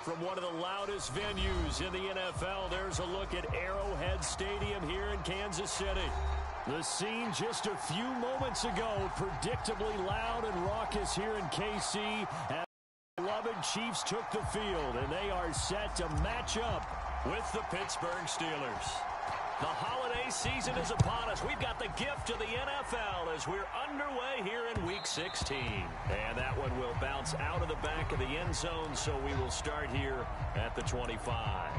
From one of the loudest venues in the NFL, there's a look at Arrowhead Stadium here in Kansas City. The scene just a few moments ago, predictably loud and raucous here in KC. As the beloved Chiefs took the field, and they are set to match up with the Pittsburgh Steelers. The holiday season is upon us. We've got the gift of the NFL as we're underway here in Week 16. And that one will bounce out of the back of the end zone, so we will start here at the 25.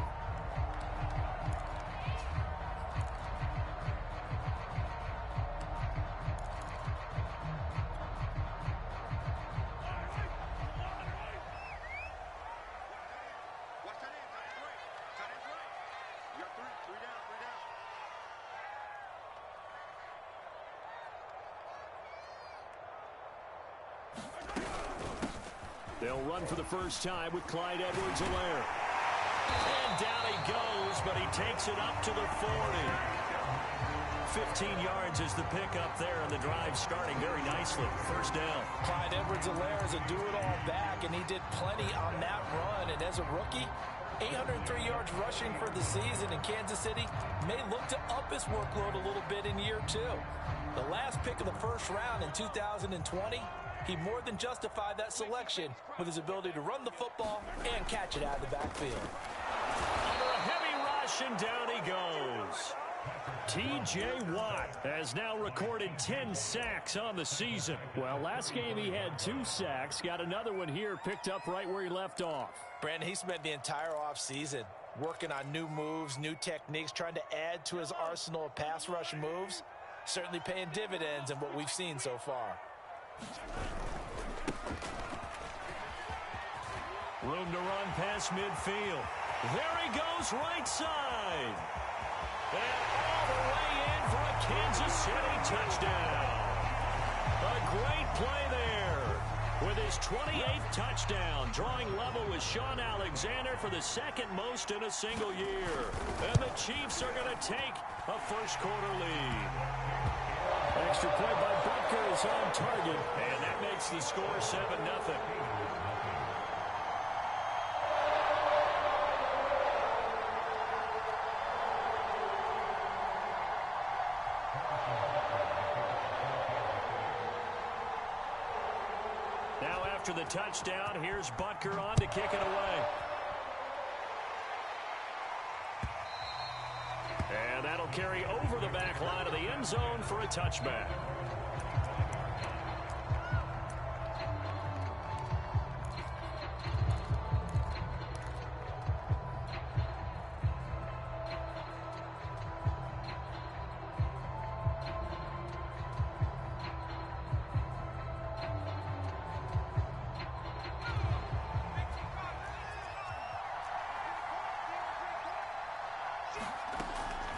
They'll run for the first time with Clyde Edwards-Helaire. And down he goes, but he takes it up to the 40. 15 yards is the pickup there, and the drive starting very nicely. First down. Clyde Edwards-Helaire is a do-it-all back, and he did plenty on that run. And as a rookie, 803 yards rushing for the season, in Kansas City may look to up his workload a little bit in year two. The last pick of the first round in 2020, he more than justified that selection with his ability to run the football and catch it out of the backfield. Under a heavy rush, and down he goes. T.J. Watt has now recorded 10 sacks on the season. Well, last game he had 2 sacks. Got another one here, picked up right where he left off. Brandon, he spent the entire offseason working on new moves, new techniques, trying to add to his arsenal of pass rush moves. Certainly paying dividends in what we've seen so far. Room to run past midfield. There he goes, right side. And all the way in for a Kansas City touchdown. A great play there with his 28th touchdown, drawing level with Shaun Alexander for the second most in a single year. And the Chiefs are going to take a first quarter lead. Extra point by Butker is on target, and that makes the score 7-0. Now after the touchdown, here's Butker on to kick it away. And that'll carry over the back line of the end zone for a touchback.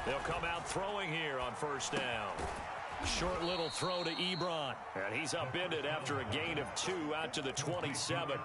They'll come out throwing here on first down. Short little throw to Ebron. And he's upended after a gain of 2 out to the 27.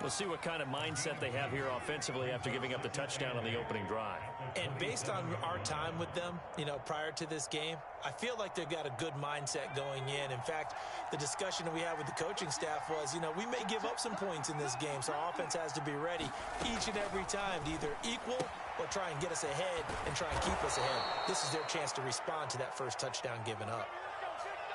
We'll see what kind of mindset they have here offensively after giving up the touchdown on the opening drive. And based on our time with them, prior to this game, I feel like they've got a good mindset going in. In fact, the discussion that we had with the coaching staff was, we may give up some points in this game, so our offense has to be ready each and every time to either equal or try and get us ahead and try and keep us ahead. This is their chance to respond to that first touchdown given up.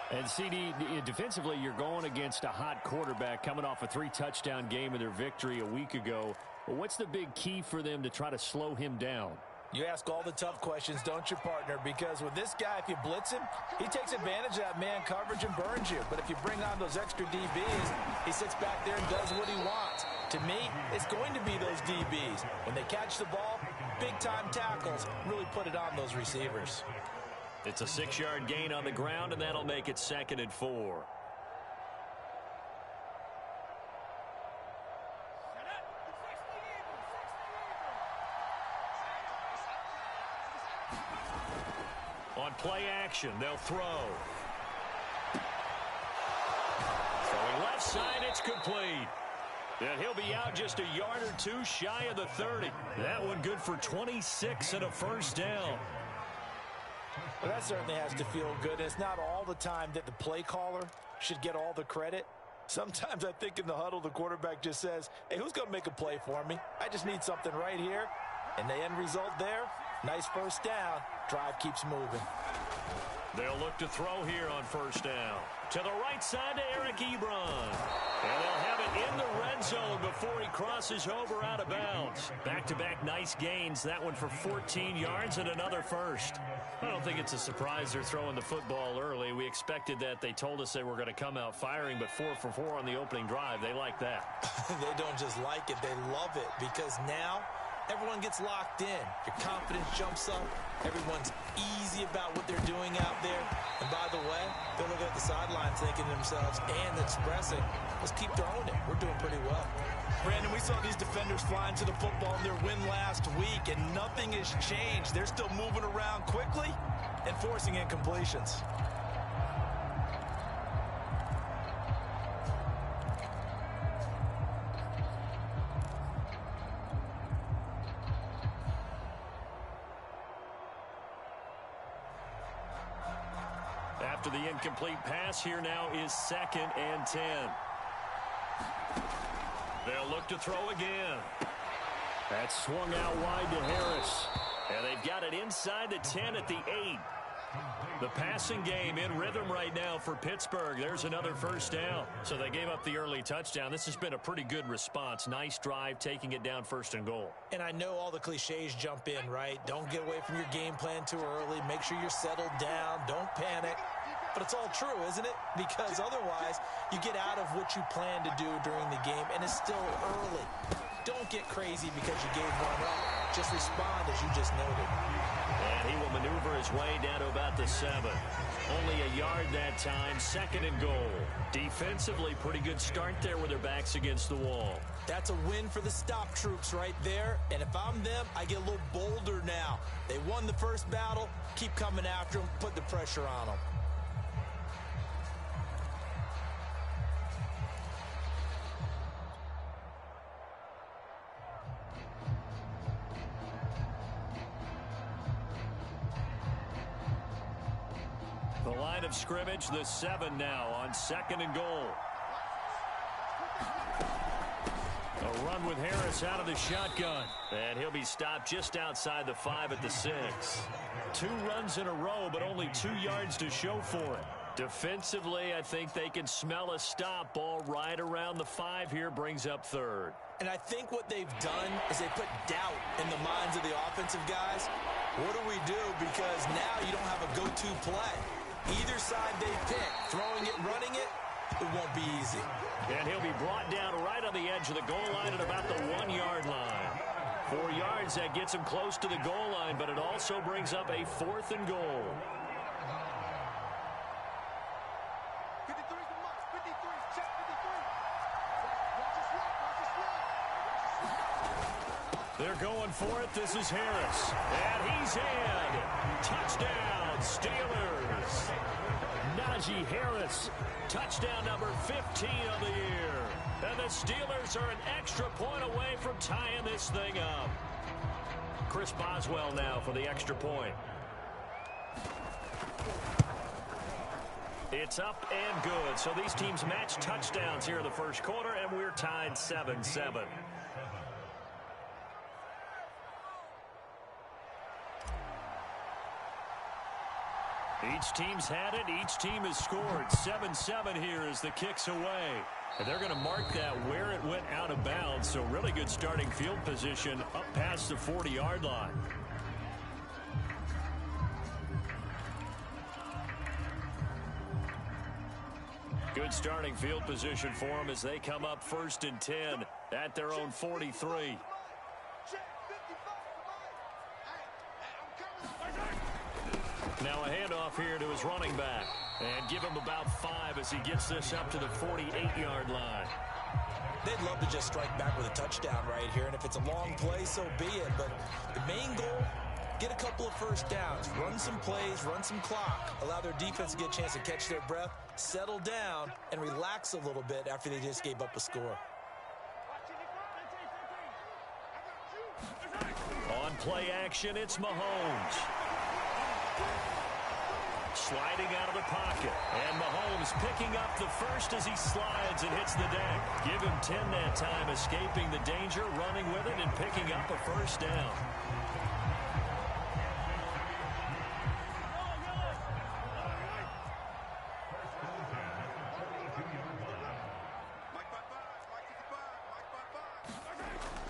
And CD, defensively, you're going against a hot quarterback coming off a 3-touchdown game in their victory a week ago. Well, what's the big key for them to try to slow him down? You ask all the tough questions, don't you, partner? Because with this guy, if you blitz him, he takes advantage of that man coverage and burns you. But if you bring on those extra DBs, he sits back there and does what he wants. To me, it's going to be those DBs. When they catch the ball, big-time tackles really put it on those receivers. It's a 6-yard gain on the ground, and that'll make it 2nd and 4. On play action, they'll throw. Throwing left side, it's complete. And he'll be out just a yard or 2 shy of the 30. That one good for 26 and a first down. Well, that certainly has to feel good. It's not all the time that the play caller should get all the credit. Sometimes I think in the huddle, the quarterback just says, hey, who's going to make a play for me? I just need something right here. And the end result there, nice first down. Drive keeps moving. They'll look to throw here on first down. To the right side to Eric Ebron. And they'll have it in the red zone before he crosses over out of bounds. Back-to-back nice gains. That one for 14 yards and another first. I don't think it's a surprise they're throwing the football early. We expected that. They told us they were going to come out firing, but 4 for 4 on the opening drive. They like that. They don't just like it. They love it because now everyone gets locked in. Your confidence jumps up. Everyone's easy about what they're doing out there. And by the way, they're looking at the sideline thinking to themselves and expressing, let's keep throwing it. We're doing pretty well. Brandon, we saw these defenders flying to the football in their win last week, and nothing has changed. They're still moving around quickly and forcing incompletions. After the incomplete pass, here now is 2nd and 10. They'll look to throw again. That's swung out wide to Harris. And they've got it inside the 10 at the 8. The passing game in rhythm right now for Pittsburgh. There's another first down. So they gave up the early touchdown. This has been a pretty good response. Nice drive, taking it down 1st and goal. And I know all the cliches jump in, right? Don't get away from your game plan too early. Make sure you're settled down. Don't panic. But it's all true, isn't it? Because otherwise, you get out of what you plan to do during the game, and it's still early. Don't get crazy because you gave one up. Just respond as you just noted. And he will maneuver his way down to about the 7. Only a yard that time, 2nd and goal. Defensively, pretty good start there with their backs against the wall. That's a win for the stop troops right there. And if I'm them, I get a little bolder now. They won the first battle. Keep coming after them. Put the pressure on them. The line of scrimmage, the 7 now on 2nd and goal. A run with Harris out of the shotgun. And he'll be stopped just outside the 5 at the 6. 2 runs in a row, but only 2 yards to show for it. Defensively, I think they can smell a stop. Ball right around the 5 here, brings up 3rd. And I think what they've done is they put doubt in the minds of the offensive guys. What do we do? Because now you don't have a go-to play. Either side they pick, throwing it, running it, it won't be easy. And he'll be brought down right on the edge of the goal line at about the 1-yard line. 4 yards, that gets him close to the goal line, but it also brings up a 4th and goal. They're going for it. This is Harris. And he's in. Touchdown, Steelers. Najee Harris, touchdown number 15 of the year. And the Steelers are an extra point away from tying this thing up. Chris Boswell now for the extra point. It's up and good. So these teams match touchdowns here in the first quarter, and we're tied 7-7. Each team's had it. Each team has scored. 7-7 here as the kick's away. And they're going to mark that where it went out of bounds. So really good starting field position up past the 40-yard line. Good starting field position for them as they come up 1st and 10 at their own 43. Now a handoff here to his running back. And give him about 5 as he gets this up to the 48-yard line. They'd love to just strike back with a touchdown right here. And if it's a long play, so be it. But the main goal, get a couple of first downs. Run some plays, run some clock. Allow their defense to get a chance to catch their breath, settle down, and relax a little bit after they just gave up a score. On play action, it's Mahomes. Sliding out of the pocket. And Mahomes picking up the first as he slides and hits the deck. Give him 10 that time, escaping the danger, running with it, and picking up a first down.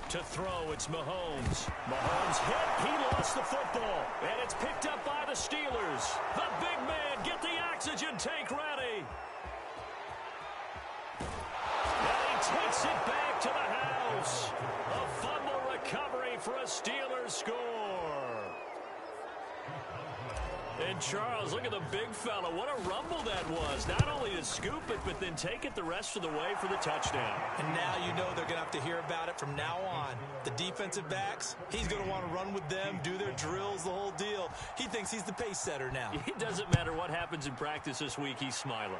To throw, it's Mahomes. Mahomes hit. He lost the football. And it's picked up by the Steelers. The big man, get the oxygen tank ready. And he takes it back to the house. A fumble recovery for a Steelers score. And Charles, look at the big fella. What a rumble that was. Not only to scoop it, but then take it the rest of the way for the touchdown. And now you know they're going to have to hear about it from now on. The defensive backs, he's going to want to run with them, do their drills, the whole deal. He thinks he's the pace setter now. It doesn't matter what happens in practice this week. He's smiling.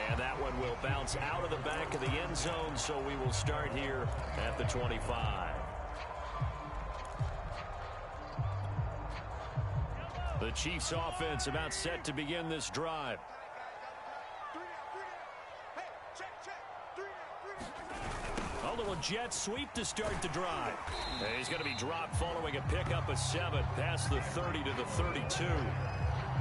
And that one will bounce out of the back of the end zone, so we will start here at the 25. The Chiefs offense about set to begin this drive. A little jet sweep to start the drive. And he's going to be dropped following a pickup of 7 past the 30 to the 32.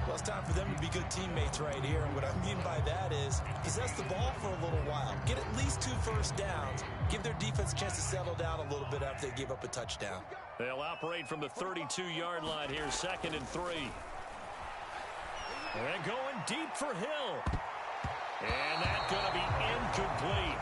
Well, it's time for them to be good teammates right here. And what I mean by that is possess the ball for a little while. Get at least 2 first downs. Give their defense a chance to settle down a little bit after they give up a touchdown. They'll operate from the 32-yard line here, 2nd and 3. And going deep for Hill. And that's going to be incomplete.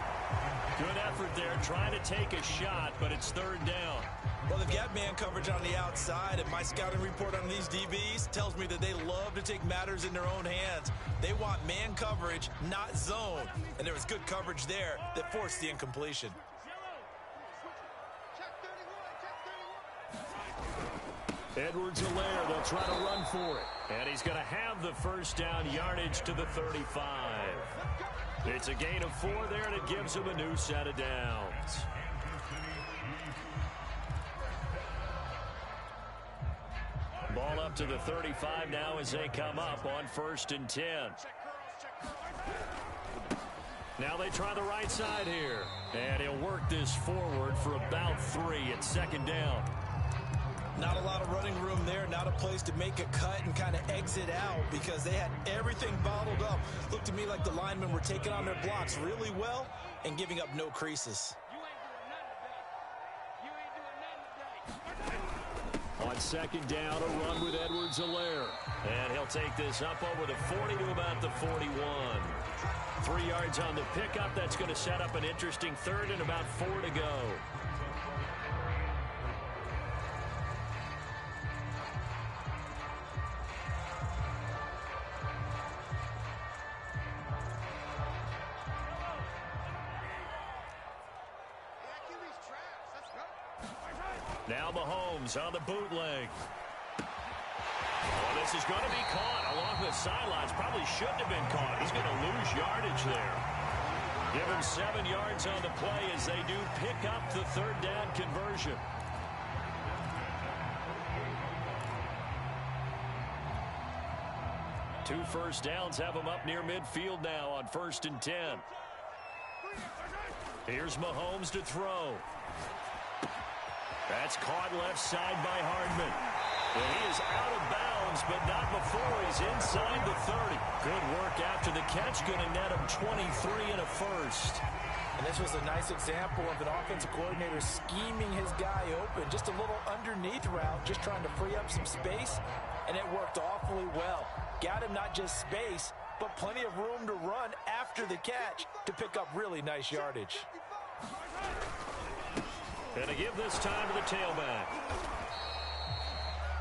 Good effort there, trying to take a shot, but it's 3rd down. Well, they've got man coverage on the outside, and my scouting report on these DBs tells me that they love to take matters in their own hands. They want man coverage, not zone. And there was good coverage there that forced the incompletion. Edwards-Helaire, they'll try to run for it. And he's going to have the first down, yardage to the 35. It's a gain of 4 there, and it gives him a new set of downs. Ball up to the 35 now as they come up on 1st and 10. Now they try the right side here. And he'll work this forward for about 3 at 2nd down. Not a lot of running room there, not a place to make a cut and kind of exit out because they had everything bottled up. Looked to me like the linemen were taking on their blocks really well and giving up no creases. On 2nd down, a run with Edwards-Helaire. And he'll take this up over the 40 to about the 41. 3 yards on the pickup. That's going to set up an interesting 3rd and about 4 to go. Now Mahomes on the bootleg. Well, this is going to be caught along the sidelines. Probably shouldn't have been caught. He's going to lose yardage there. Give him 7 yards on the play as they do pick up the 3rd down conversion. Two first downs have him up near midfield now on 1st and 10. Here's Mahomes to throw. That's caught left side by Hardman. And he is out of bounds, but not before he's inside the 30. Good work after the catch. Going to net him 23 and a first. And this was a nice example of an offensive coordinator scheming his guy open. Just a little underneath route, just trying to free up some space. And it worked awfully well. Got him not just space, but plenty of room to run after the catch to pick up really nice yardage. And to give this time to the tailback.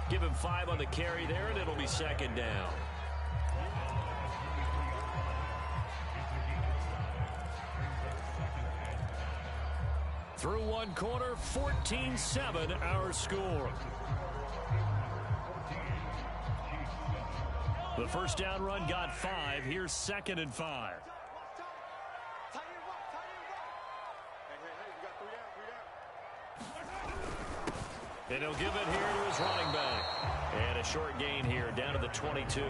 Give him 5 on the carry there, and it'll be 2nd down. Through one quarter, 14-7 our score. The first down run got 5. Here's 2nd and 5. And he'll give it here to his running back. And a short gain here, down to the 22.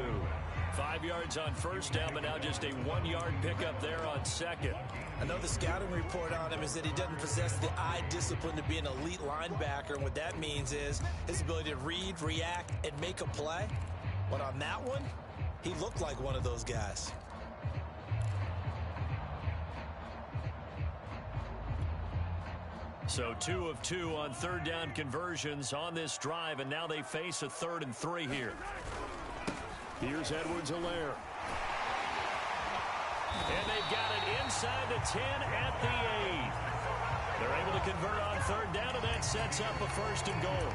5 yards on first down, but now just a 1-yard pickup there on second. I know the scouting report on him is that he doesn't possess the eye discipline to be an elite linebacker. And what that means is his ability to read, react, and make a play. But on that one, he looked like one of those guys. So 2 of 2 on third down conversions on this drive, and now they face a 3rd and 3 here. Here's Edwards-Helaire. And they've got it inside the 10 at the 8. They're able to convert on third down, and that sets up a 1st and goal.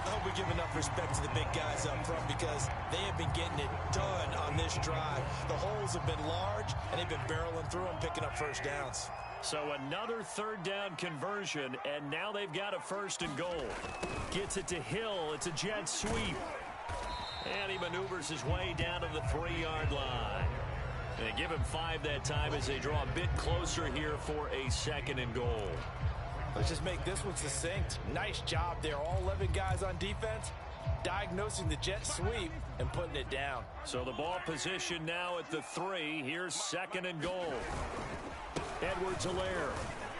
I hope we give enough respect to the big guys up front because they have been getting it done on this drive. The holes have been large, and they've been barreling through them, picking up first downs. So another third down conversion, and now they've got a 1st and goal. Gets it to Hill. It's a jet sweep. And he maneuvers his way down to the 3-yard line. They give him 5 that time as they draw a bit closer here for a 2nd and goal. Let's just make this one succinct. Nice job there. All 11 guys on defense diagnosing the jet sweep and putting it down. So the ball position now at the 3. Here's 2nd and goal. Edwards-Helaire.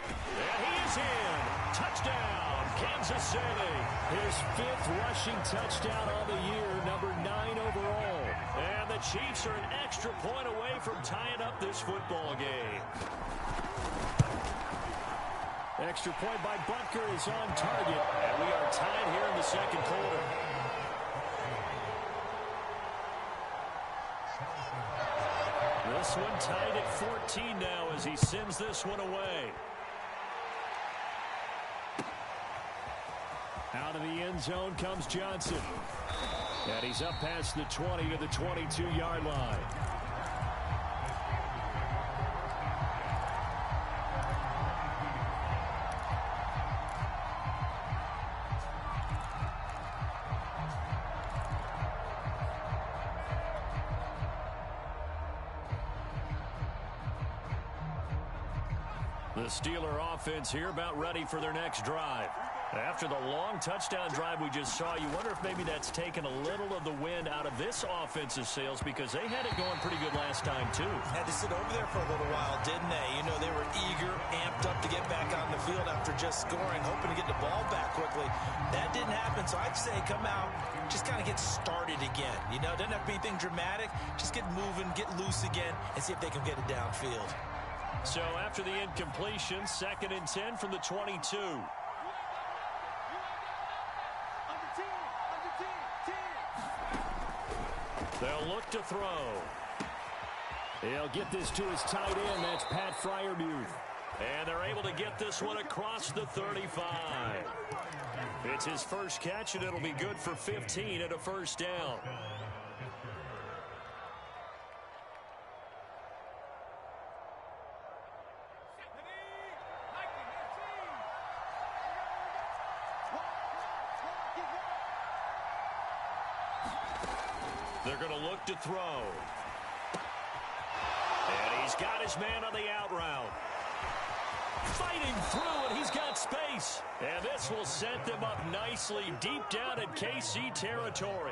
And he is in. Touchdown, Kansas City. His 5th rushing touchdown on the year, number 9 overall. And the Chiefs are an extra point away from tying up this football game. Extra point by Butker is on target. And we are tied here in the 2nd quarter. This one tied at 14 now as he sends this one away. Out of the end zone comes Johnson. And he's up past the 20 to the 22-yard line. The Steeler offense here about ready for their next drive. After the long touchdown drive we just saw, you wonder if maybe that's taken a little of the wind out of this offensive sails because they had it going pretty good last time, too. Had to sit over there for a little while, didn't they? You know, they were eager, amped up to get back on the field after just scoring, hoping to get the ball back quickly. That didn't happen, so I'd say come out, just kind of get started again. You know, doesn't have to be anything dramatic. Just get moving, get loose again, and see if they can get it downfield. So after the incompletion, 2nd and 10 from the 22. They'll look to throw. He'll get this to his tight end. That's Pat Freiermuth. And they're able to get this one across the 35. It's his first catch, and it'll be good for 15 at a 1st down. They're going to look to throw. And he's got his man on the out route. Fighting through, and he's got space. And this will set them up nicely deep down in KC territory.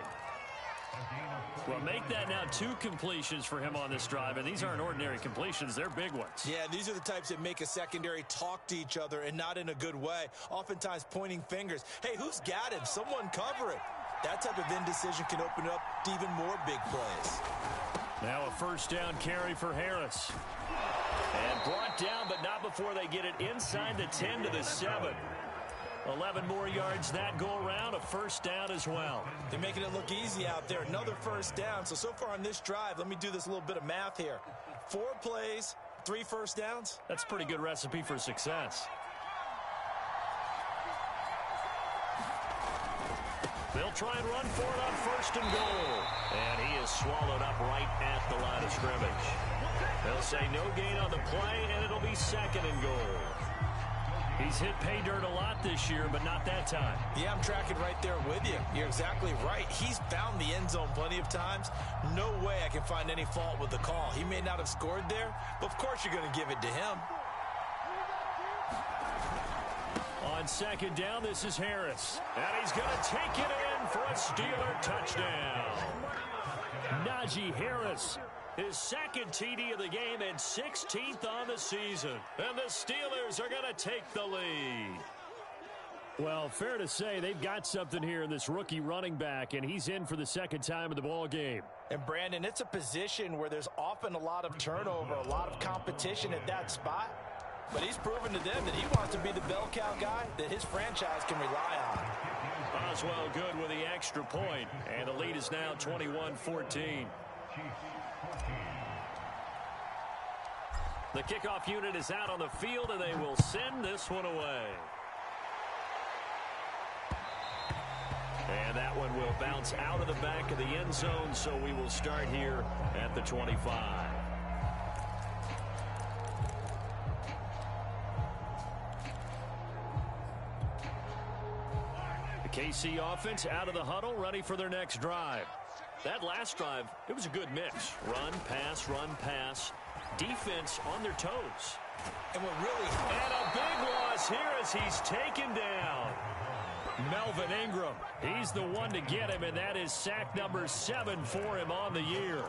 Well, make that now 2 completions for him on this drive, and these aren't ordinary completions. They're big ones. Yeah, these are the types that make a secondary talk to each other and not in a good way. Oftentimes pointing fingers. Hey, who's got him? Someone cover it. That type of indecision can open up to even more big plays. Now a 1st down carry for Harris. And brought down, but not before they get it inside the 10 to the 7. 11 more yards that go around, a 1st down as well. They're making it look easy out there. Another 1st down. So far on this drive, let me do this little bit of math here. 4 plays, 3 1st downs. That's a pretty good recipe for success. They'll try and run for it on 1st and goal. And he is swallowed up right at the line of scrimmage. They'll say no gain on the play, and it'll be 2nd and goal. He's hit pay dirt a lot this year, but not that time. Yeah, I'm tracking right there with you. You're exactly right. He's found the end zone plenty of times. No way I can find any fault with the call. He may not have scored there, but of course you're going to give it to him. On On second down, this is Harris. And he's going to take it in for a Steeler touchdown. Najee Harris, his second TD of the game and 16th on the season. And the Steelers are going to take the lead. Well, fair to say they've got something here in this rookie running back, and he's in for the second time of the ball game. And, Brandon, it's a position where there's often a lot of turnover, a lot of competition at that spot. But he's proven to them that he wants to be the bell cow guy that his franchise can rely on. Boswell good with the extra point, and the lead is now 21-14. The kickoff unit is out on the field, and they will send this one away. And that one will bounce out of the back of the end zone, so we will start here at the 25. The KC offense out of the huddle, ready for their next drive. That last drive, it was a good mix. Run, pass, defense on their toes. And a big loss here as he's taken down. Melvin Ingram, he's the one to get him, and that is sack number 7 for him on the year.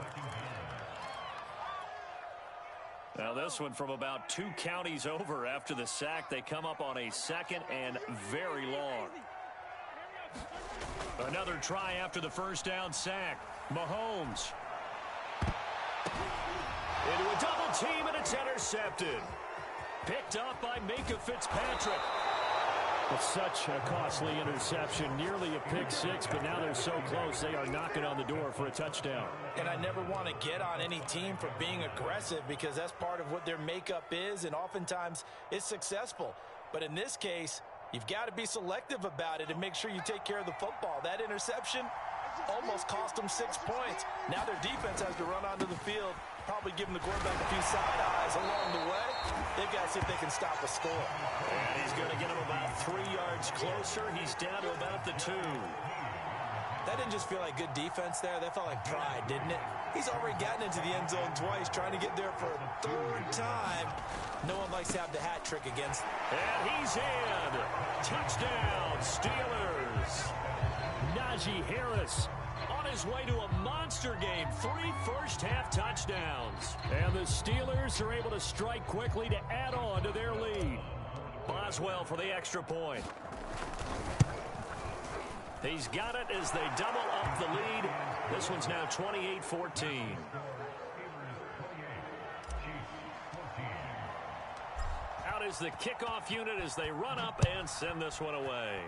Now this one from about 2 counties over after the sack. They come up on a second and very long. Another try after the first down sack. Mahomes. Into a double team, and it's intercepted. Picked up by Minkah Fitzpatrick. It's such a costly interception, nearly a pick six, but now they're so close they are knocking on the door for a touchdown. And I never want to get on any team for being aggressive because that's part of what their makeup is, and oftentimes it's successful. But in this case, you've got to be selective about it and make sure you take care of the football. That interception almost cost them 6 points. Now their defense has to run onto the field, probably giving the quarterback a few side eyes along the way. They've got to see if they can stop a score. And he's going to get him about 3 yards closer. He's down to about the 2. That didn't just feel like good defense there. That felt like pride, didn't it? He's already gotten into the end zone twice, trying to get there for a 3rd time. No one likes to have the hat trick against. And he's in. Touchdown, Steelers. Najee Harris on his way to a monster game. 3 first-half touchdowns. And the Steelers are able to strike quickly to add on to their lead. Boswell for the extra point. He's got it as they double up the lead. This one's now 28-14. Out is the kickoff unit as they run up and send this one away.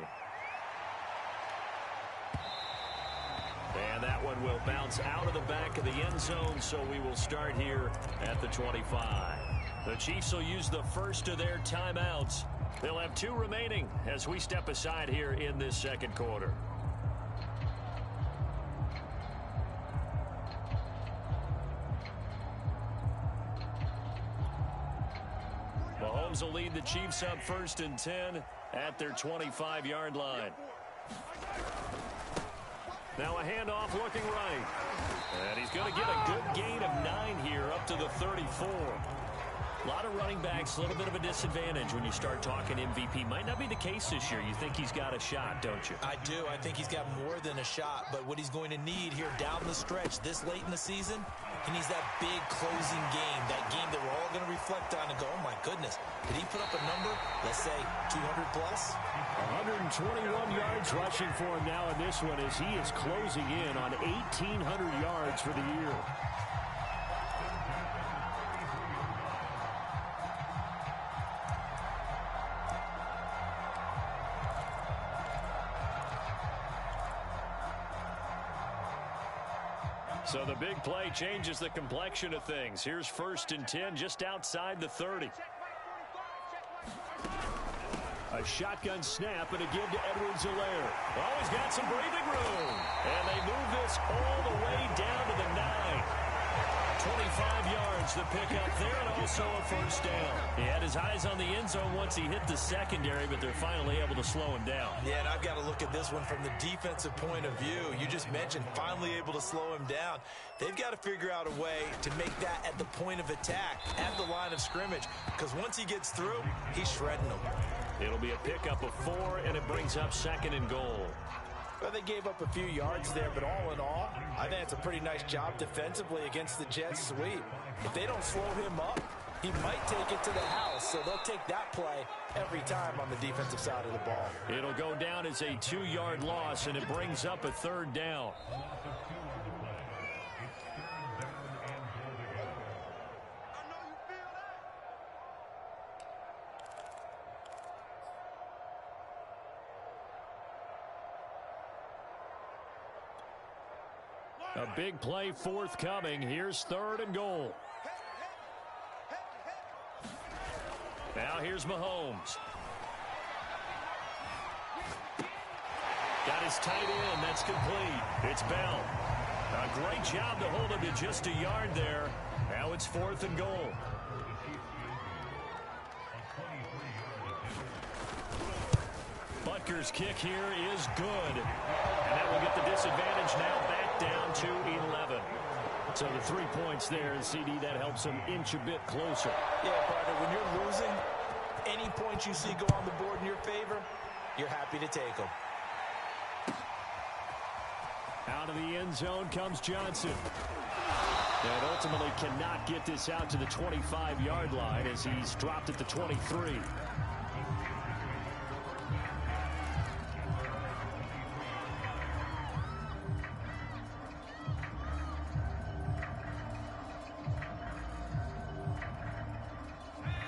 And that one will bounce out of the back of the end zone, so we will start here at the 25. The Chiefs will use the first of their timeouts. They'll have 2 remaining as we step aside here in this second quarter. Mahomes will lead the Chiefs up 1st and 10 at their 25-yard line. Now a handoff looking right. And he's going to get a good gain of 9 here up to the 34. A lot of running backs, a little bit of a disadvantage when you start talking MVP. Might not be the case this year. You think he's got a shot, don't you? I do. I think he's got more than a shot. But what he's going to need here down the stretch this late in the season, he needs that big closing game, that game that we're all going to reflect on and go, oh, my goodness, did he put up a number, let's say, 200 plus? 121 yards rushing for him now in this one as he is closing in on 1,800 yards for the year. So the big play changes the complexion of things. Here's 1st and 10 just outside the 30. A shotgun snap and a give to Edwards-Helaire. Oh, he's got some breathing room. And they move this all the way down to the 9. 25 yards to pick up there, and also a first down. He had his eyes on the end zone once he hit the secondary, but they're finally able to slow him down. Yeah, and I've got to look at this one from the defensive point of view. You just mentioned finally able to slow him down. They've got to figure out a way to make that at the point of attack, at the line of scrimmage, because once he gets through, he's shredding them. It'll be a pickup of 4, and it brings up 2nd and goal. Well, they gave up a few yards there, but all in all, I think it's a pretty nice job defensively against the Jets sweep. If they don't slow him up, he might take it to the house, so they'll take that play every time on the defensive side of the ball. It'll go down as a 2-yard loss, and it brings up a 3rd down. A big play forthcoming. Here's 3rd and goal. Now here's Mahomes. Got his tight end. That's complete. It's Bell. A great job to hold him to just a yard there. Now it's 4th and goal. Butker's kick here is good. And that will get the disadvantage now back down to 11. So the 3 points there, and CD, that helps them inch a bit closer. Yeah, partner, when you're losing, any points you see go on the board in your favor, you're happy to take them. Out of the end zone comes Johnson. And ultimately cannot get this out to the 25-yard line as he's dropped at the 23.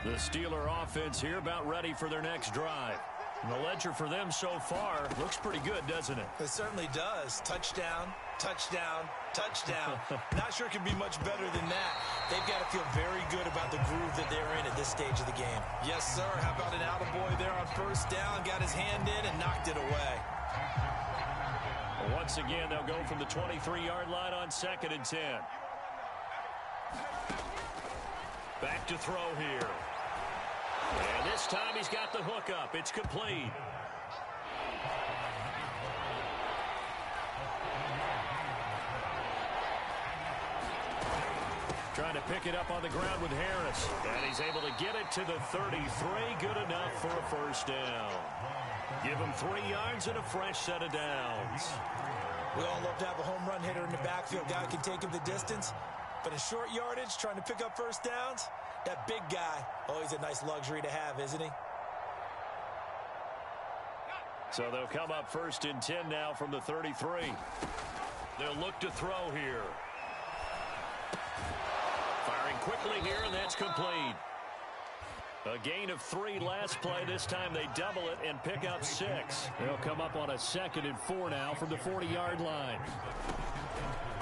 The Steeler offense here about ready for their next drive. And the ledger for them so far looks pretty good, doesn't it? It certainly does. Touchdown, touchdown, touchdown. Not sure it can be much better than that. They've got to feel very good about the groove that they're in at this stage of the game. Yes, sir. How about an attaboy there on 1st down? Got his hand in and knocked it away. Once again, they'll go from the 23-yard line on 2nd and 10. Back to throw here. And this time he's got the hook up. It's complete. Trying to pick it up on the ground with Harris. And he's able to get it to the 33. Good enough for a first down. Give him 3 yards and a fresh set of downs. We all love to have a home run hitter in the backfield. Guy can take him the distance. But in short yardage, trying to pick up first downs, that big guy, always a nice luxury to have, isn't he? So they'll come up 1st and 10 now from the 33. They'll look to throw here. Firing quickly here, and that's complete. A gain of 3 last play. This time they double it and pick up 6. They'll come up on a 2nd and 4 now from the 40-yard line.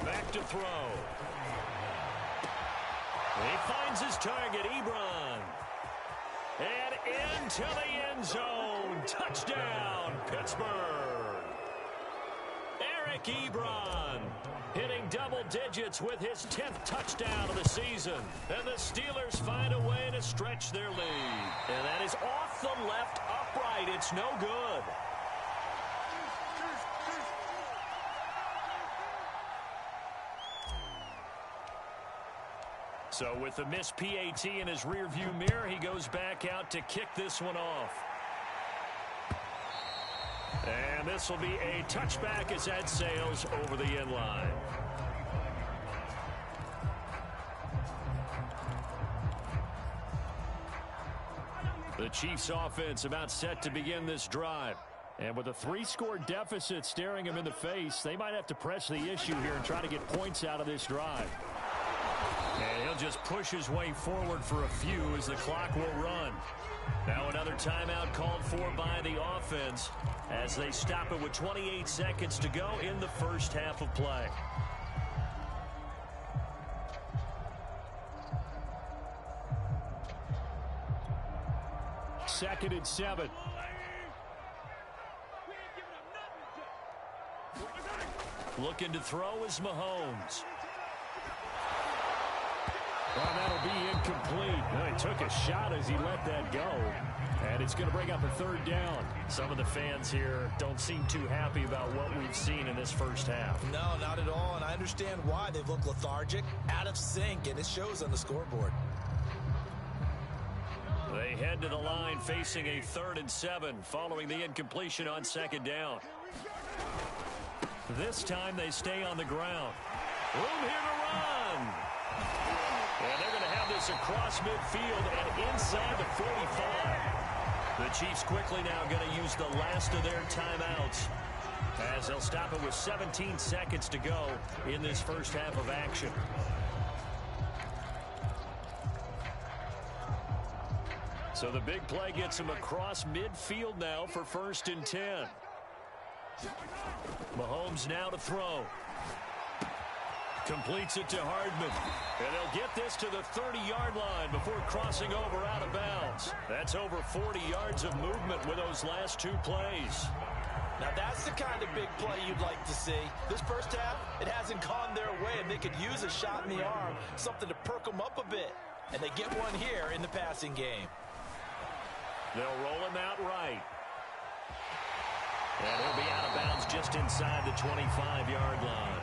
Back to throw. He finds his target, Ebron. And into the end zone. Touchdown, Pittsburgh. Eric Ebron hitting double digits with his 10th touchdown of the season. And the Steelers find a way to stretch their lead. And that is off the left upright. It's no good. So with the missed PAT in his rearview mirror, he goes back out to kick this one off. And this will be a touchback as that sails over the end line. The Chiefs offense about set to begin this drive. And with a 3-score deficit staring him in the face, they might have to press the issue here and try to get points out of this drive. And he'll just push his way forward for a few as the clock will run. Now another timeout called for by the offense as they stop it with 28 seconds to go in the first half of play. Second and 7. Looking to throw is Mahomes. Well, that'll be incomplete. No, he took a shot as he let that go. And it's going to bring up a third down. Some of the fans here don't seem too happy about what we've seen in this first half. No, not at all. And I understand why. They look lethargic, out of sync, and it shows on the scoreboard. They head to the line facing a 3rd and 7 following the incompletion on 2nd down. This time they stay on the ground. Room here to run. And they're going to have this across midfield and inside the 45. The Chiefs quickly now going to use the last of their timeouts as they'll stop it with 17 seconds to go in this first half of action. So the big play gets him across midfield now for 1st and 10. Mahomes now to throw. Completes it to Hardman. And they'll get this to the 30-yard line before crossing over out of bounds. That's over 40 yards of movement with those last 2 plays. Now that's the kind of big play you'd like to see. This first half, it hasn't gone their way, and they could use a shot in the arm, something to perk them up a bit. And they get one here in the passing game. They'll roll him out right. And he'll be out of bounds just inside the 25-yard line.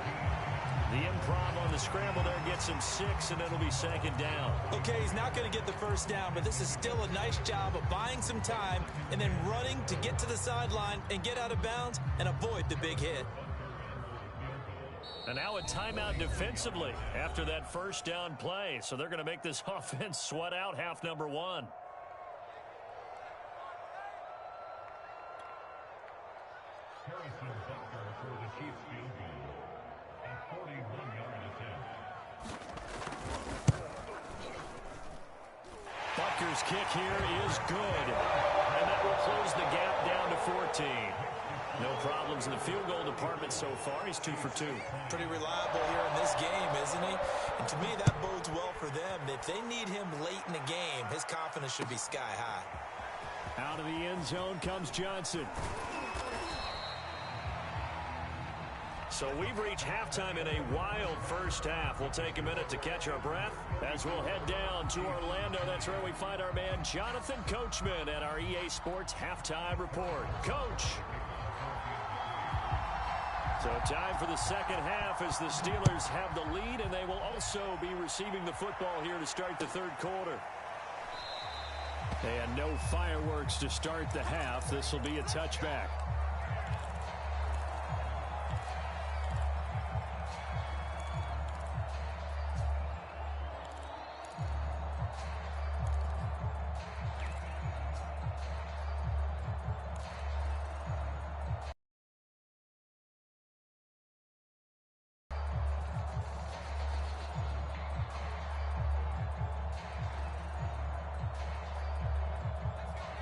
The improv on the scramble there gets him 6, and it'll be 2nd down. Okay, he's not going to get the first down, but this is still a nice job of buying some time and then running to get to the sideline and get out of bounds and avoid the big hit. And now a timeout defensively after that first down play. So they're going to make this offense sweat out half number 1. Butker's kick here is good. And that will close the gap down to 14. No problems in the field goal department so far. He's 2 for 2. Pretty reliable here in this game, isn't he? And to me, that bodes well for them. If they need him late in the game, his confidence should be sky high. Out of the end zone comes Johnson. So we've reached halftime in a wild first half. We'll take a minute to catch our breath as we'll head down to Orlando. That's where we find our man Jonathan Coachman at our EA Sports Halftime Report. Coach. So time for the second half as the Steelers have the lead, and they will also be receiving the football here to start the third quarter. And no fireworks to start the half. This will be a touchback.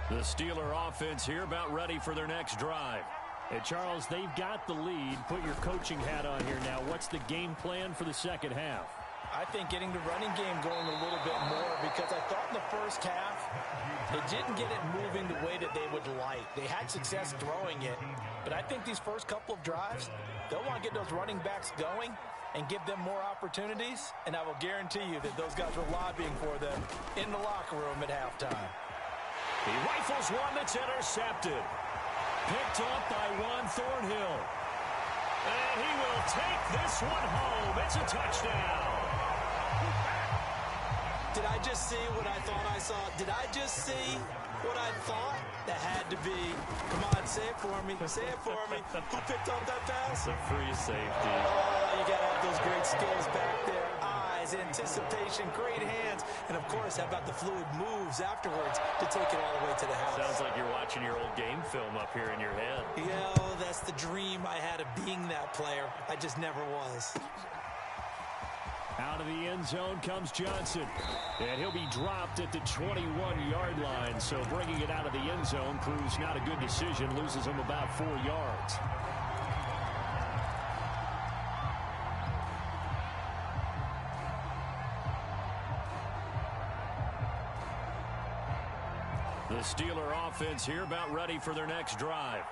The Steeler offense here about ready for their next drive. Hey, Charles, they've got the lead. Put your coaching hat on here now. What's the game plan for the second half? I think getting the running game going a little bit more, because I thought in the first half they didn't get it moving the way that they would like. They had success throwing it, but I think these first couple of drives, they'll want to get those running backs going and give them more opportunities, and I will guarantee you that those guys were lobbying for them in the locker room at halftime. He rifles one that's intercepted. Picked up by Juan Thornhill. And he will take this one home. It's a touchdown. Did I just see what I thought I saw? Did I just see what I thought? That had to be. Come on, say it for me. Say it for me. Who picked up that pass? It's a free safety. Oh, you got to have those great skills back there. Eyes, anticipation, great hands. And, of course, how about the fluid moves afterwards to take it all the way to the house? Sounds like you're watching your old game film up here in your head. Yeah, oh, that's the dream I had of being that player. I just never was. Out of the end zone comes Johnson. And he'll be dropped at the 21-yard line. So bringing it out of the end zone proves not a good decision. Loses him about 4 yards. The Steeler offense here about ready for their next drive.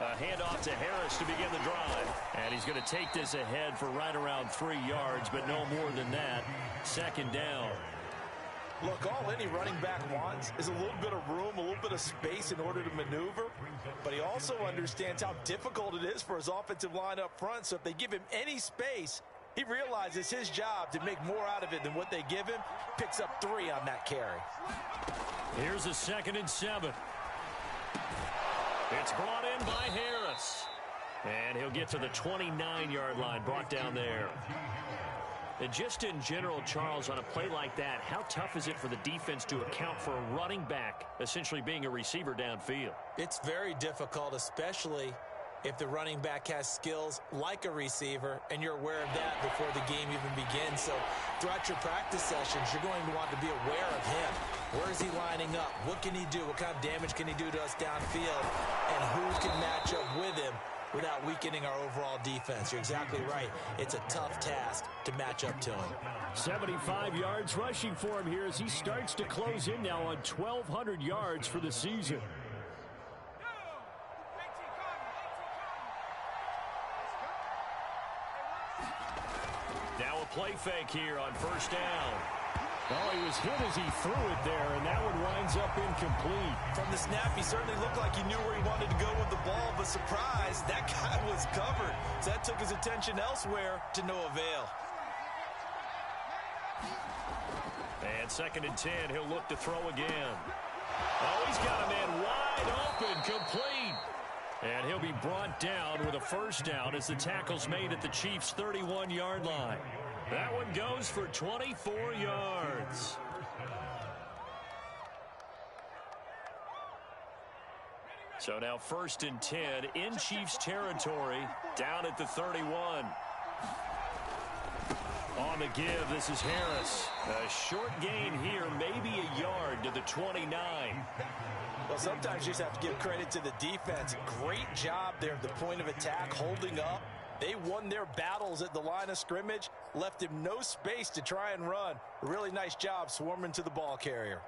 A handoff to Harris to begin the drive. And he's going to take this ahead for right around 3 yards, but no more than that. Second down. Look, all any running back wants is a little bit of room, a little bit of space in order to maneuver. But he also understands how difficult it is for his offensive line up front. So if they give him any space, he realizes his job to make more out of it than what they give him. Picks up 3 on that carry. Here's a 2nd and 7. It's brought in by Harris. And he'll get to the 29-yard line, brought down there. And just in general, Charles, on a play like that, how tough is it for the defense to account for a running back essentially being a receiver downfield? It's very difficult, especially if the running back has skills like a receiver, and you're aware of that before the game even begins. So throughout your practice sessions, you're going to want to be aware of him. Where is he lining up? What can he do? What kind of damage can he do to us downfield? And who can match up with him without weakening our overall defense? You're exactly right. It's a tough task to match up to him. 75 yards rushing for him here as he starts to close in now on 1,200 yards for the season. Now a play fake here on first down. Oh, he was hit as he threw it there, and that one winds up incomplete. From the snap, he certainly looked like he knew where he wanted to go with the ball, but surprise, that guy was covered. So that took his attention elsewhere to no avail. And 2nd and 10, he'll look to throw again. Oh, he's got a man wide open, complete. And he'll be brought down with a first down as the tackle's made at the Chiefs' 31-yard line. That one goes for 24 yards. So now 1st and 10 in Chiefs territory, down at the 31. On the give, this is Harris. A short gain here, maybe a yard to the 29. Well, sometimes you just have to give credit to the defense. Great job there at the point of attack, holding up. They won their battles at the line of scrimmage, left him no space to try and run. A really nice job swarming to the ball carrier.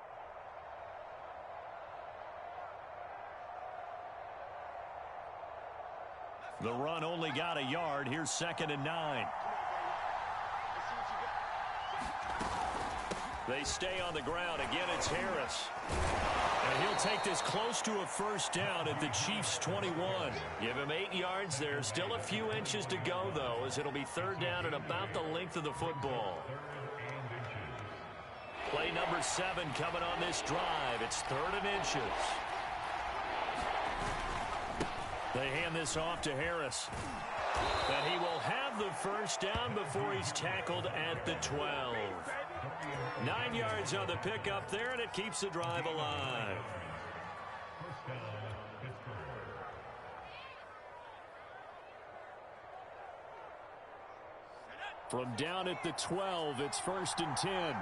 The run only got a yard. Here's 2nd and 9. They stay on the ground. Again, it's Harris. And he'll take this close to a first down at the Chiefs' 21. Give him 8 yards there. Still a few inches to go, though, as it'll be 3rd down and about the length of the football. Play number 7 coming on this drive. It's 3rd and inches. They hand this off to Harris. And he will have the first down before he's tackled at the 12. 9 yards on the pickup there, and it keeps the drive alive. From down at the 12, it's 1st and 10.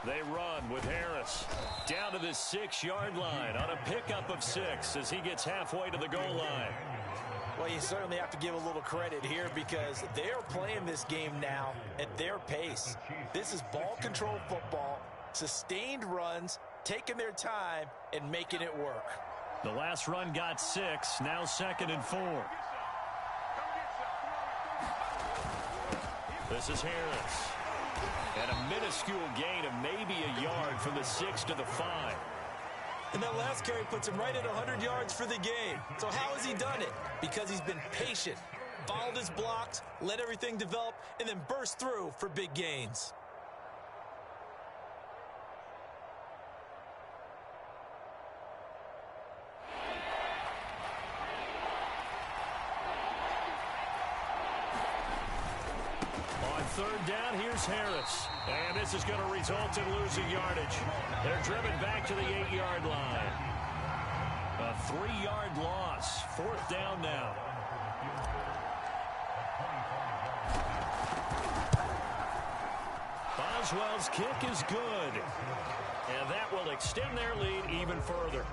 They run with Harris down to the 6-yard line on a pickup of 6 as he gets halfway to the goal line. Well, you certainly have to give a little credit here because they're playing this game now at their pace. This is ball control football, sustained runs, taking their time and making it work. The last run got 6, now 2nd and 4. This is Harris. And a minuscule gain of maybe a yard from the 6 to the 5. And that last carry puts him right at 100 yards for the game. So how has he done it? Because he's been patient, followed his blocks, let everything develop, and then burst through for big gains. On 3rd down, here's Harris. And this is going to result in losing yardage. They're driven back to the 8-yard line. A 3-yard loss. 4th down now. Boswell's kick is good. And that will extend their lead even further.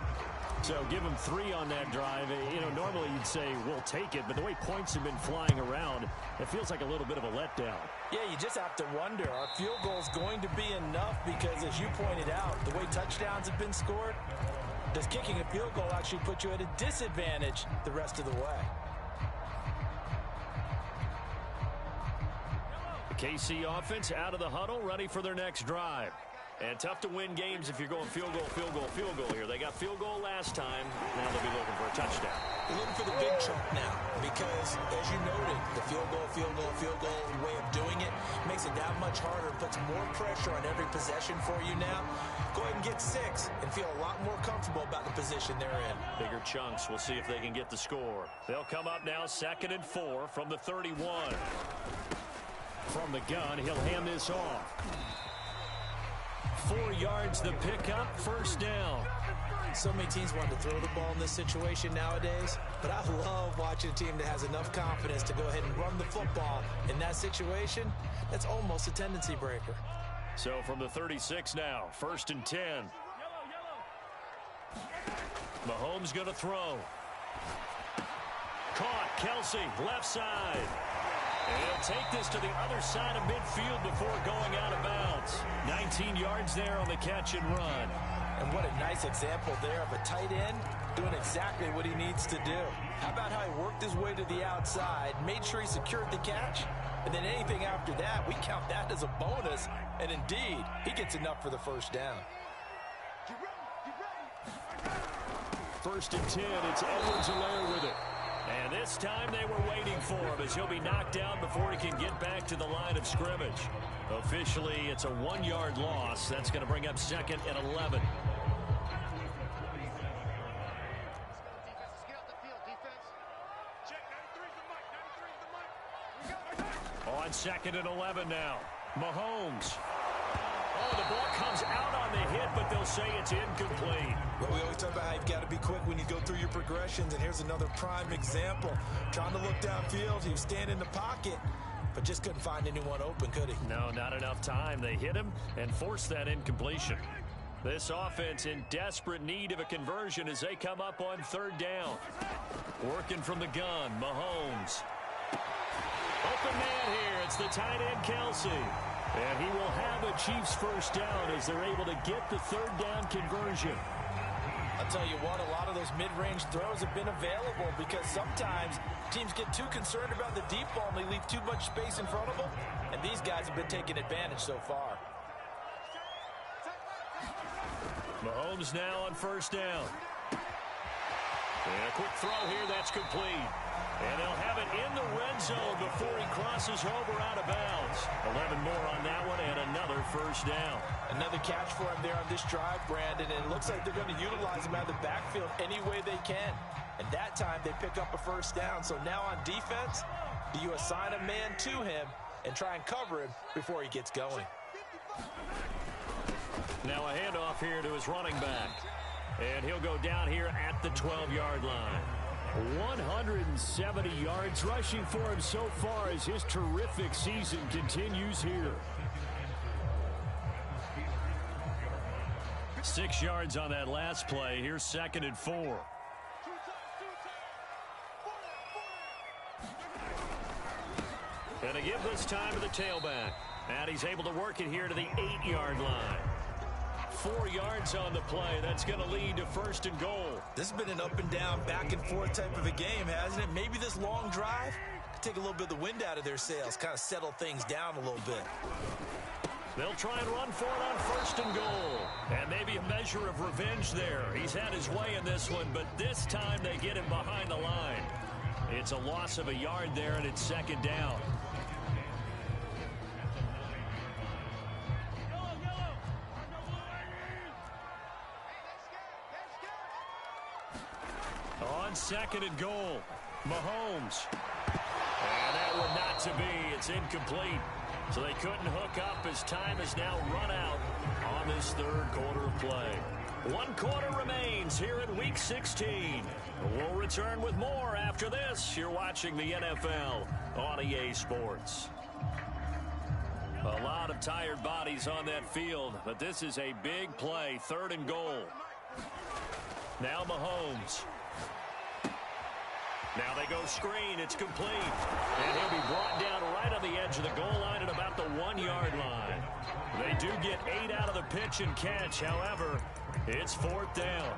So give them 3 on that drive. You know, normally you'd say, we'll take it, but the way points have been flying around, it feels like a little bit of a letdown. Yeah, you just have to wonder, are field goals going to be enough? Because as you pointed out, the way touchdowns have been scored, Does kicking a field goal actually put you at a disadvantage the rest of the way? The KC offense out of the huddle, ready for their next drive. And tough to win games if you're going field goal, field goal, field goal here. They got field goal last time. Now they'll be looking for a touchdown. They're looking for the big chunk now because, as you noted, the field goal way of doing it makes it that much harder. It puts more pressure on every possession for you now. Go ahead and get 6 and feel a lot more comfortable about the position they're in. Bigger chunks. We'll see if they can get the score. They'll come up now 2nd and 4 from the 31. From the gun, he'll hand this off. 4 yards the pickup, first down. So many teams want to throw the ball in this situation nowadays, but I love watching a team that has enough confidence to go ahead and run the football. In that situation, that's almost a tendency breaker. So from the 36 now, 1st and 10. Mahomes going to throw. Caught, Kelsey, left side. And he'll take this to the other side of midfield before going out of bounds. 19 yards there on the catch and run. And what a nice example there of a tight end doing exactly what he needs to do. How about how he worked his way to the outside, made sure he secured the catch, and then anything after that, we count that as a bonus. And indeed, he gets enough for the first down. 1st and 10, it's Edwards-Helaire with it. And this time they were waiting for him as he'll be knocked down before he can get back to the line of scrimmage. Officially, it's a 1-yard loss. That's going to bring up 2nd and 11. On 2nd and 11 now. Mahomes. Oh, the ball comes out on the hit, but they'll say it's incomplete. Well, we always talk about how you've got to be quick when you go through your progressions, and here's another prime example. Trying to look downfield, he was standing in the pocket, but just couldn't find anyone open, could he? No, not enough time. They hit him and forced that incompletion. This offense in desperate need of a conversion as they come up on 3rd down. Working from the gun, Mahomes. Open man here. It's the tight end, Kelsey. And he will have a Chiefs first down as they're able to get the 3rd down conversion. I'll tell you what, a lot of those mid-range throws have been available because sometimes teams get too concerned about the deep ball and they leave too much space in front of them. And these guys have been taking advantage so far. Mahomes now on 1st down. And a quick throw here, that's complete. And they'll have it in the red zone before he crosses over out of bounds. 11 more on that one and another first down. Another catch for him there on this drive, Brandon, and it looks like they're going to utilize him out of the backfield any way they can. And that time they pick up a first down. So now on defense, do you assign a man to him and try and cover him before he gets going? Now a handoff here to his running back. And he'll go down here at the 12-yard line. 170 yards rushing for him so far as his terrific season continues here. 6 yards on that last play. Here's 2nd and 4. And a give this time to the tailback. And he's able to work it here to the 8-yard line. 4 yards on the play. That's going to lead to 1st and goal. This has been an up and down, back and forth type of a game, hasn't it? Maybe this long drive could take a little bit of the wind out of their sails, kind of settle things down a little bit. They'll try and run for it on 1st and goal. And maybe a measure of revenge there. He's had his way in this one, but this time they get him behind the line. It's a loss of a yard there, and it's 2nd down. On 2nd and goal, Mahomes. And that one not to be. It's incomplete. So they couldn't hook up as time has now run out on this 3rd quarter of play. 1 quarter remains here in Week 16. We'll return with more after this. You're watching the NFL on EA Sports. A lot of tired bodies on that field, but this is a big play. 3rd and goal. Now Mahomes. Now they go screen. It's complete. And he'll be brought down right on the edge of the goal line at about the 1-yard line. They do get 8 out of the pitch and catch. However, it's 4th down.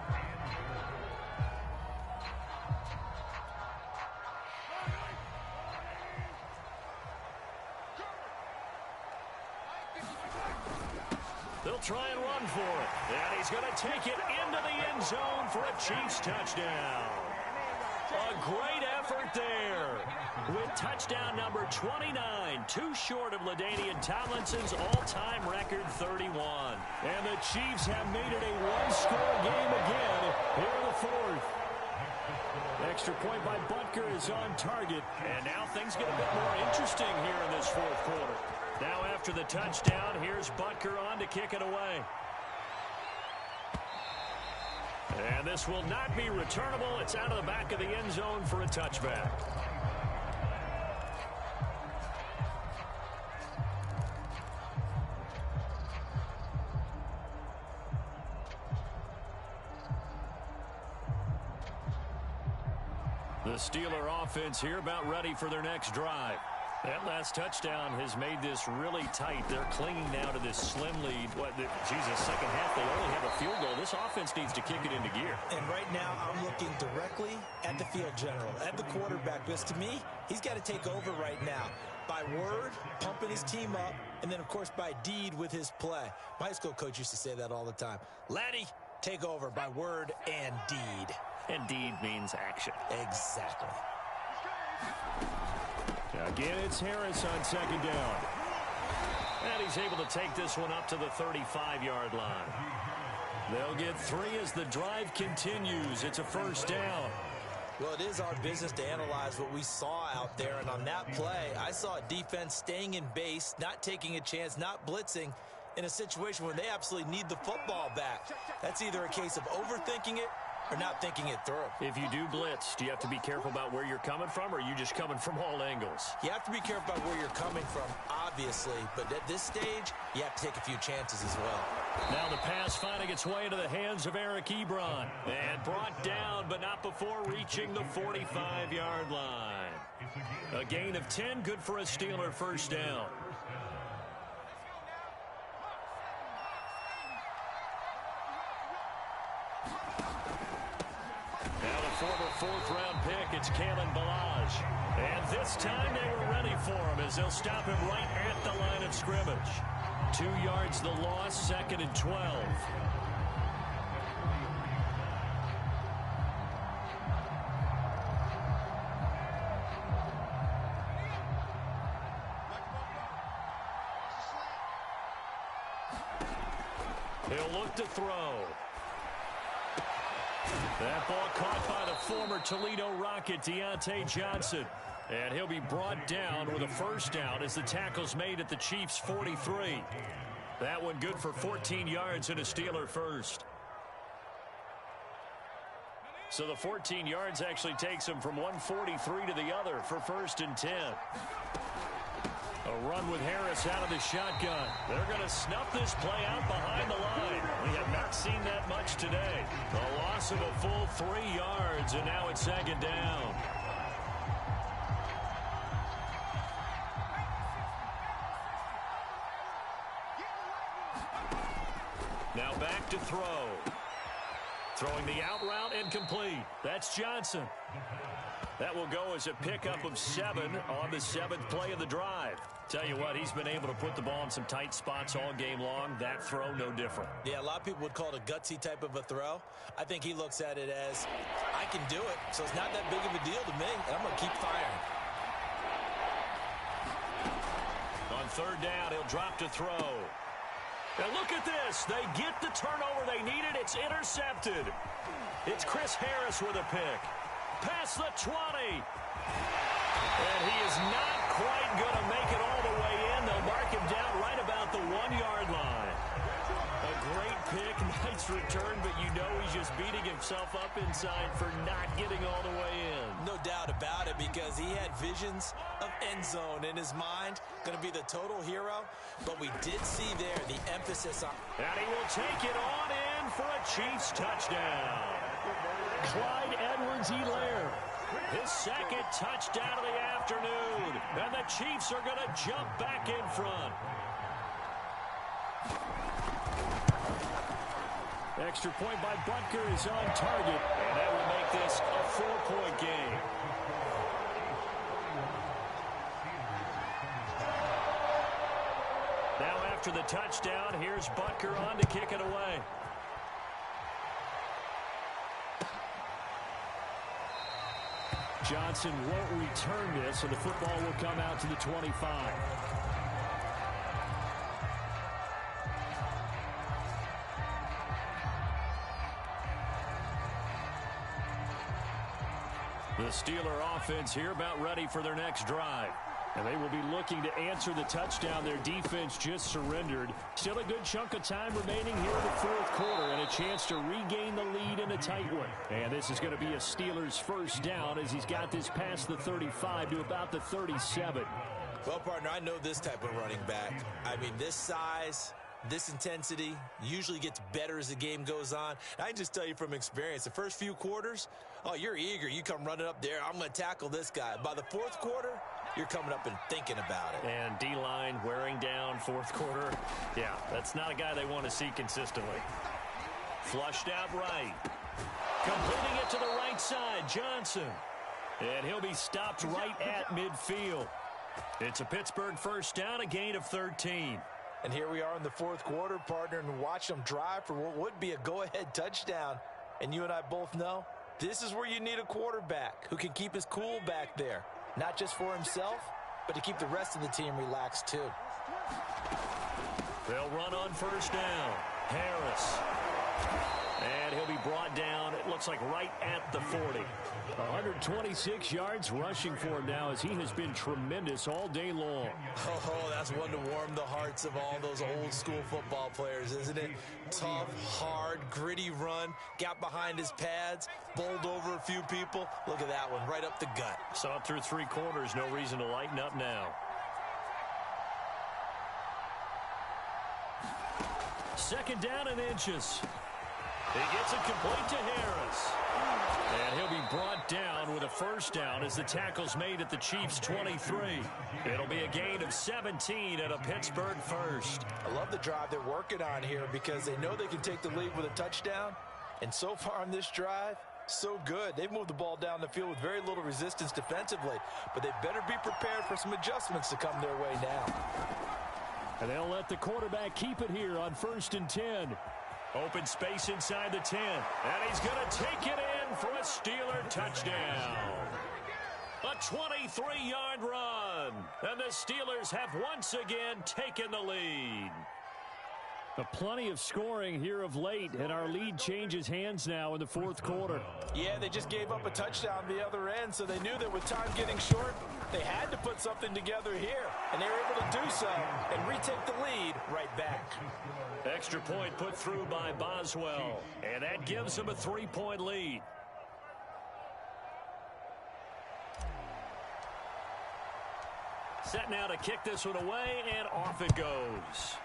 try and run for it. And he's going to take it into the end zone for a Chiefs touchdown. A great effort there with touchdown number 29, too short of LaDainian Tomlinson's all-time record 31. And the Chiefs have made it a one-score game again here in the fourth. Extra point by Butker is on target. And now things get a bit more interesting here in this fourth quarter. Now after the touchdown, here's Butker on to kick it away. And this will not be returnable. It's out of the back of the end zone for a touchback. The Steeler offense here about ready for their next drive. That last touchdown has made this really tight. They're clinging now to this slim lead. Second half, they only have a field goal. This offense needs to kick it into gear. And right now, I'm looking directly at the field general, at the quarterback. Because to me, he's got to take over right now. By word, pumping his team up, and then, of course, by deed with his play. My high school coach used to say that all the time. Laddie, take over by word and deed. And deed means action. Exactly. Again, it's Harris on second down. And he's able to take this one up to the 35-yard line. They'll get 3 as the drive continues. It's a first down. Well, it is our business to analyze what we saw out there. And on that play, I saw a defense staying in base, not taking a chance, not blitzing in a situation where they absolutely need the football back. That's either a case of overthinking it or not thinking it through. If you do blitz, do you have to be careful about where you're coming from, or are you just coming from all angles? You have to be careful about where you're coming from, obviously, but at this stage, you have to take a few chances as well. Now the pass finding its way into the hands of Eric Ebron. And brought down, but not before reaching the 45-yard line. A gain of 10, good for a Steeler first down. Former fourth-round pick, it's Kalen Ballage. And this time they were ready for him as they'll stop him right at the line of scrimmage. 2 yards the loss, 2nd and 12. He'll look to throw. That ball caught by the former Toledo Rocket, Deontay Johnson. And he'll be brought down with a first down as the tackle's made at the Chiefs' 43. That one good for 14 yards and a Steeler first. So the 14 yards actually takes him from 143 to the other for 1st and 10. A run with Harris out of the shotgun. They're going to snuff this play out behind the line. We have not seen that much today. A loss of a full 3 yards, and now it's 2nd down. Now back to throw. Throwing the out route incomplete. That's Johnson. That will go as a pickup of 7 on the 7th play of the drive. Tell you what, he's been able to put the ball in some tight spots all game long. That throw, no different. Yeah, a lot of people would call it a gutsy type of a throw. I think he looks at it as, I can do it, so it's not that big of a deal to me, and I'm going to keep firing. On 3rd down, he'll drop to throw. Now look at this. They get the turnover they needed. It's intercepted. It's Chris Harris with a pick. Past the 20. And he is not quite going to make it all the way in. They'll mark him down right about the 1-yard line. A great pick, nice return, but you know he's just beating himself up inside for not getting all the way in. No doubt about it, because he had visions of end zone in his mind. Going to be the total hero, but we did see there the emphasis on. And he will take it on in for a Chiefs touchdown. Clyde Edwards-Helaire, his 2nd touchdown of the afternoon. And the Chiefs are going to jump back in front. Extra point by Butker is on target. And that will make this a 4-point game. Now after after the touchdown. Here's Butker on to kick it away. Johnson won't return this, and the football will come out to the 25. The Steeler offense here about ready for their next drive. And they will be looking to answer the touchdown their defense just surrendered. Still a good chunk of time remaining here in the fourth quarter and a chance to regain the lead in a tight one. And this is going to be a Steelers first down as he's got this past the 35 to about the 37. Well, partner, I know this type of running back. I mean, this size, this intensity usually gets better as the game goes on. I can just tell you from experience, the first few quarters, oh, you're eager. You come running up there. I'm going to tackle this guy. By the fourth quarter, you're coming up and thinking about it. And D-line wearing down fourth quarter. Yeah, that's not a guy they want to see consistently. Flushed out right. Completing it to the right side, Johnson. And he'll be stopped right at midfield. It's a Pittsburgh first down, a gain of 13. And here we are in the fourth quarter, partner, and watch them drive for what would be a go-ahead touchdown. And you and I both know this is where you need a quarterback who can keep his cool back there. Not just for himself, but to keep the rest of the team relaxed too. They'll run on first down. Harris. And he'll be brought down, it looks like right at the 40. 126 yards rushing for him now as he has been tremendous all day long. Oh, that's one to warm the hearts of all those old school football players, isn't it? Tough, hard, gritty run, got behind his pads, bowled over a few people. Look at that one, right up the gut. Saw it through three quarters, no reason to lighten up now. Second down and inches. He gets it complete to Harris. And he'll be brought down with a first down as the tackle's made at the Chiefs' 23. It'll be a gain of 17 and a Pittsburgh first. I love the drive they're working on here because they know they can take the lead with a touchdown. And so far on this drive, so good. They've moved the ball down the field with very little resistance defensively. But they better be prepared for some adjustments to come their way now. And they'll let the quarterback keep it here on 1st and 10. Open space inside the 10. And he's going to take it in for a Steeler touchdown. A 23-yard run. And the Steelers have once again taken the lead. Plenty of scoring here of late, and our lead changes hands now in the fourth quarter. Yeah, they just gave up a touchdown the other end, so they knew that with time getting short, they had to put something together here. And they were able to do so and retake the lead right back. Extra point put through by Boswell, and that gives them a 3-point lead. Set now to kick this one away, and off it goes.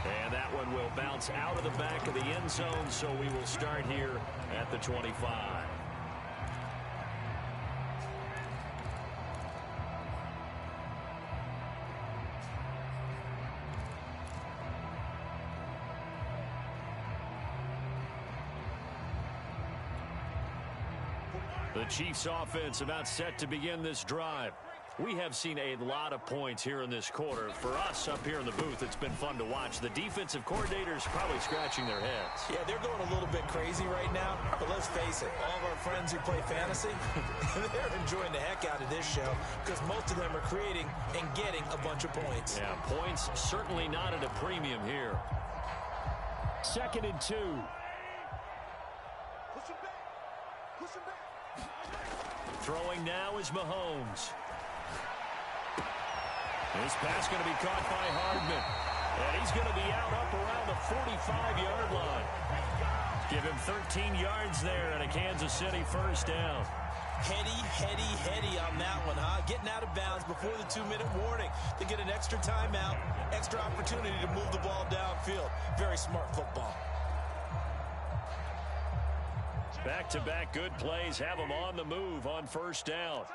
And that one will bounce out of the back of the end zone, so we will start here at the 25. The Chiefs offense about set to begin this drive. We have seen a lot of points here in this quarter. For us up here in the booth, it's been fun to watch. The defensive coordinators probably scratching their heads. Yeah, they're going a little bit crazy right now. But let's face it, all of our friends who play fantasy, they're enjoying the heck out of this show because most of them are creating and getting a bunch of points. Yeah, points certainly not at a premium here. 2nd and 2. Throwing now is Mahomes. This pass going to be caught by Hardman. And he's going to be out up around the 45-yard line. Give him 13 yards there and a Kansas City first down. Heady on that one, huh? Getting out of bounds before the 2-minute warning to get an extra timeout, extra opportunity to move the ball downfield. Very smart football. Back-to-back good plays have him on the move on first down.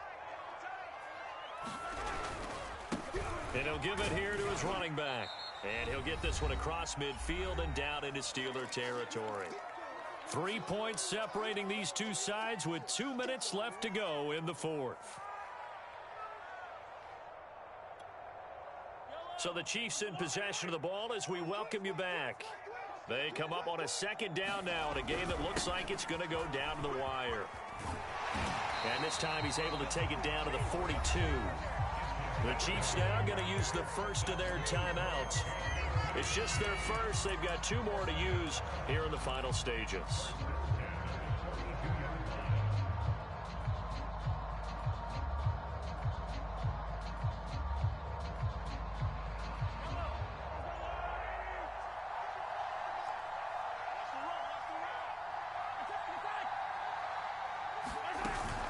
And he'll give it here to his running back. And he'll get this one across midfield and down into Steeler territory. 3 points separating these two sides with 2 minutes left to go in the fourth. So the Chiefs in possession of the ball as we welcome you back. They come up on a second down now in a game that looks like it's going to go down to the wire. And this time he's able to take it down to the 42. The Chiefs now going to use the first of their timeouts. It's just their first. They've got 2 more to use here in the final stages.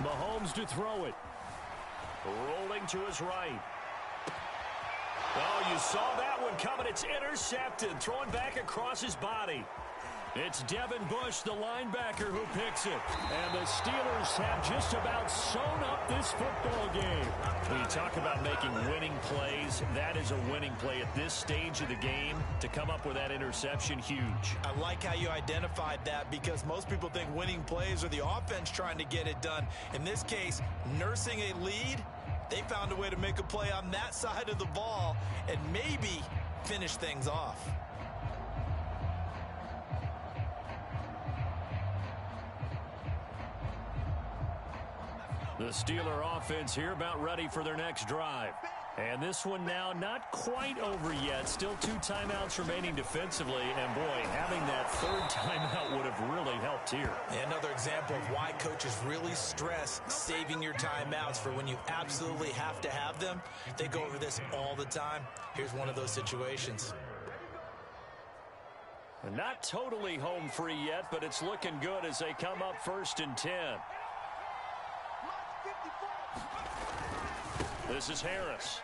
Mahomes to throw it. Rolling to his right. Oh, you saw that one coming. It's intercepted. Throwing back across his body. It's Devin Bush, the linebacker, who picks it. And the Steelers have just about sewn up this football game. When you talk about making winning plays, that is a winning play at this stage of the game. To come up with that interception, huge. I like how you identified that because most people think winning plays are the offense trying to get it done. In this case, nursing a lead, they found a way to make a play on that side of the ball and maybe finish things off. The Steeler offense here about ready for their next drive. And this one now not quite over yet. Still 2 timeouts remaining defensively. And, boy, having that 3rd timeout would have really helped here. Another example of why coaches really stress saving your timeouts for when you absolutely have to have them. They go over this all the time. Here's one of those situations. Not totally home free yet, but it's looking good as they come up 1st and 10. This is Harris.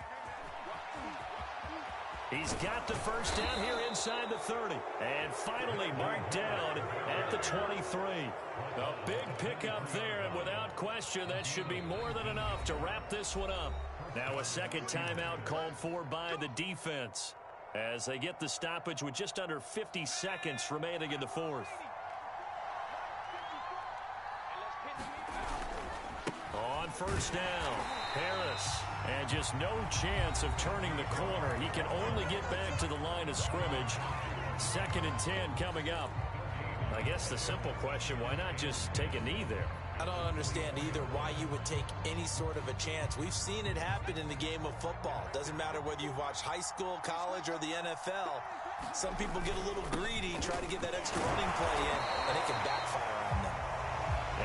He's got the first down here inside the 30. And finally marked down at the 23. A big pickup there, and without question, that should be more than enough to wrap this one up. Now a second timeout called for by the defense as they get the stoppage with just under 50 seconds remaining in the 4th. On first down, Harris. And just no chance of turning the corner. He can only get back to the line of scrimmage. 2nd and 10 coming up. I guess the simple question, why not just take a knee there? I don't understand either why you would take any sort of a chance. We've seen it happen in the game of football. Doesn't matter whether you've watched high school, college, or the NFL. Some people get a little greedy, try to get that extra running play in, and it can backfire on them.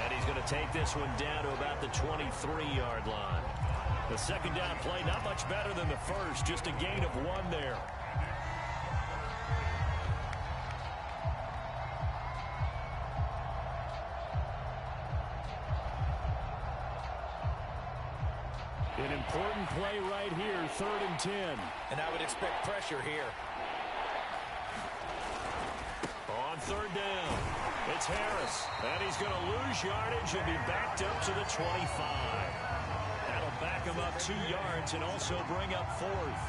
And he's going to take this one down to about the 23-yard line. The second down play, not much better than the first, just a gain of 1 there. An important play right here, 3rd and 10. And I would expect pressure here. On 3rd down, it's Harris. And he's going to lose yardage and be backed up to the 25. That'll back him up 2 yards and also bring up 4th.